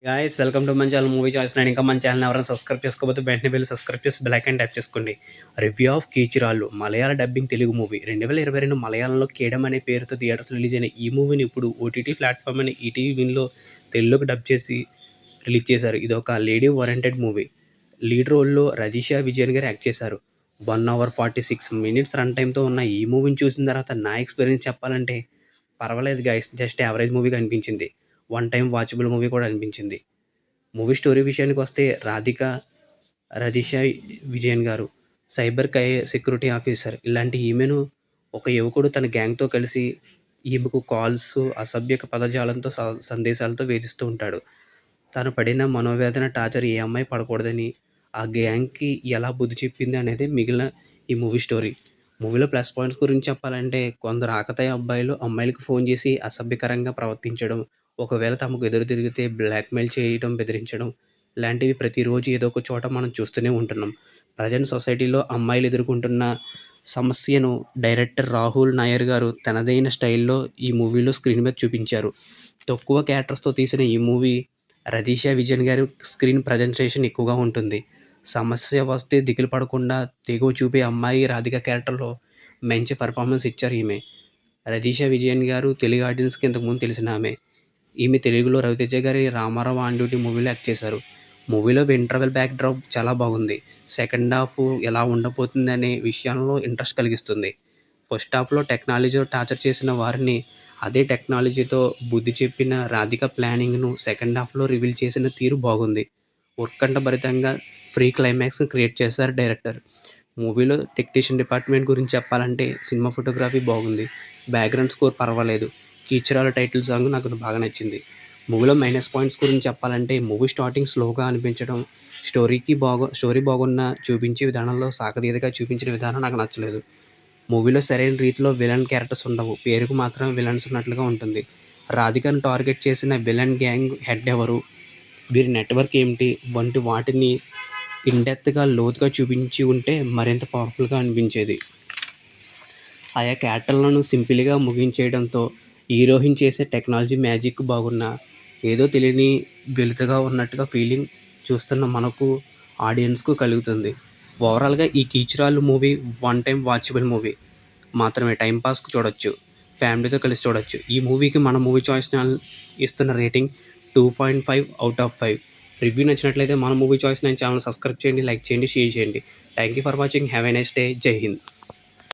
Guys welcome to మన channel movie choice. నేను ఇంకా మన ఛానల్ ఎవరైనా సబ్స్క్రైబ్ చేసుకోకపోతే వెంటనే వెళ్ళి సబ్స్క్రైబ్ చేసి బెల్ ఐకాన్ ట్యాప్ చేసుకోండి. Review of Keechurallu Malayala dubbing Telugu movie 2022 మలయాళంలో కేడమ్ అనే పేరుతో థియేటర్స్ రిలీజ్ అయిన ఈ మూవీని ఇప్పుడు ఓటీటీ ప్లాట్ఫామ్ అని ఈటీవీ విన్లో తెలుగులోకి డబ్ చేసి రిలీజ్ చేశారు. ఇది ఒక లేడీ ఓరియంటెడ్ మూవీ. లీడ్ రోల్లో రజిషా విజయన్ గారు యాక్ట్ చేశారు. 1 hour 46 minutes రన్ టైంతో ఉన్న ఈ మూవీని చూసిన తర్వాత నా ఎక్స్పీరియన్స్ చెప్పాలంటే పర్వాలేదు గాయ్స్, జస్ట్ యావరేజ్ మూవీగా అనిపించింది. వన్ టైం వాచబుల్ మూవీ కూడా అనిపించింది. మూవీ స్టోరీ విషయానికి వస్తే రాధిక రజిషా విజయన్ గారు సైబర్ సెక్యూరిటీ ఆఫీసర్. ఇలాంటి ఈమెను ఒక యువకుడు తన గ్యాంగ్తో కలిసి ఈమెకు కాల్స్, అసభ్యక పదజాలంతో సందేశాలతో వేధిస్తూ ఉంటాడు. తను పడిన మనోవేదన టార్చర్ ఏ అమ్మాయి పడకూడదని ఆ గ్యాంగ్కి ఎలా బుద్ధి చెప్పింది అనేది మిగిలిన ఈ మూవీ స్టోరీ. మూవీలో ప్లస్ పాయింట్స్ గురించి చెప్పాలంటే కొందరు ఆకతాయి అబ్బాయిలు అమ్మాయిలకు ఫోన్ చేసి అసభ్యకరంగా ప్రవర్తించడం, ఒకవేళ తమకు ఎదురు తిరిగితే బ్లాక్మెయిల్ చేయడం, బెదిరించడం ఇలాంటివి ప్రతిరోజు ఏదో ఒక చోట మనం చూస్తూనే ఉంటున్నాం. ప్రజెంట్ సొసైటీలో అమ్మాయిలు ఎదుర్కొంటున్న సమస్యను డైరెక్టర్ రాహుల్ నాయర్ గారు తనదైన స్టైల్లో ఈ మూవీలో స్క్రీన్ మీద చూపించారు. తక్కువ క్యారెక్టర్స్తో తీసిన ఈ మూవీ రజిషా విజయన్ గారి స్క్రీన్ ప్రజెంటేషన్ ఎక్కువగా ఉంటుంది. సమస్య వస్తే దిగులు పడకుండా తెగువ చూపే అమ్మాయి రాధిక క్యారెక్టర్లో మంచి పర్ఫార్మెన్స్ ఇచ్చారు ఈమె. రజిషా విజయన్ గారు తెలుగు ఆడియన్స్కి ఇంతకుముందు తెలిసిన ఆమె. ఈమె తెలుగులో రవితేజ గారి రామారావు ఆన్ డ్యూటీ మూవీలో యాక్ట్ చేశారు. మూవీలో ఇంటర్వెల్ బ్యాక్ డ్రాప్ చాలా బాగుంది. సెకండ్ హాఫ్ ఎలా ఉండబోతుంది అనే విషయంలో ఇంట్రెస్ట్ కలిగిస్తుంది. ఫస్ట్ హాఫ్లో టెక్నాలజీతో టార్చర్ చేసిన వారిని అదే టెక్నాలజీతో బుద్ధి చెప్పిన రాధిక ప్లానింగ్ను సెకండ్ హాఫ్లో రివీల్ చేసిన తీరు బాగుంది. ఉత్కంఠభరితంగా ఫ్రీ క్లైమాక్స్ క్రియేట్ చేశారు డైరెక్టర్. మూవీలో టెక్నీషియన్ డిపార్ట్మెంట్ గురించి చెప్పాలంటే సినిమా ఫోటోగ్రఫీ బాగుంది. బ్యాక్గ్రౌండ్ స్కోర్ పర్వాలేదు. కీచురాల టైటిల్ సాంగ్ నాకు బాగా నచ్చింది. మూవీలో మైనస్ పాయింట్స్ గురించి చెప్పాలంటే మూవీ స్టార్టింగ్ స్లోగా అనిపించడం, స్టోరీ బాగున్నా చూపించే విధానంలో సాగదీదగా చూపించిన విధానం నాకు నచ్చలేదు. మూవీలో సరైన రీతిలో విలన్ క్యారెక్టర్స్ ఉండవు. పేరుకు మాత్రం విలన్స్ ఉన్నట్లుగా ఉంటుంది. రాధికను టార్గెట్ చేసిన విలన్ గ్యాంగ్ హెడ్ ఎవరు, వీరి నెట్వర్క్ ఏమిటి వంటి వాటిని ఇన్డెప్త్గా లోతుగా చూపించి ఉంటే మరింత పవర్ఫుల్గా అనిపించేది. ఆయా క్యారెక్టర్లను సింపుల్గా ముగించేయడంతో హీరోయిన్ చేసే టెక్నాలజీ మ్యాజిక్ బాగున్నా ఏదో తెలియని వెలుతుగా ఉన్నట్టుగా ఫీలింగ్ చూస్తున్న మనకు ఆడియన్స్కు కలుగుతుంది. ఓవరాల్గా ఈ Keechurallu movie one time watchable movie మాత్రమే, టైంపాస్కి చూడొచ్చు, ఫ్యామిలీతో కలిసి చూడొచ్చు. ఈ మూవీకి మన మూవీ చాయిస్ ఛానల్ ఇస్తున్న రేటింగ్ 2.5/5. రివ్యూ నచ్చినట్లయితే మన మూవీ చాయిస్ 9 ఛానల్ సబ్స్క్రైబ్ చేయండి, లైక్ చేయండి, షేర్ చేయండి. Thank you for watching. Have a nice day. జై హింద్.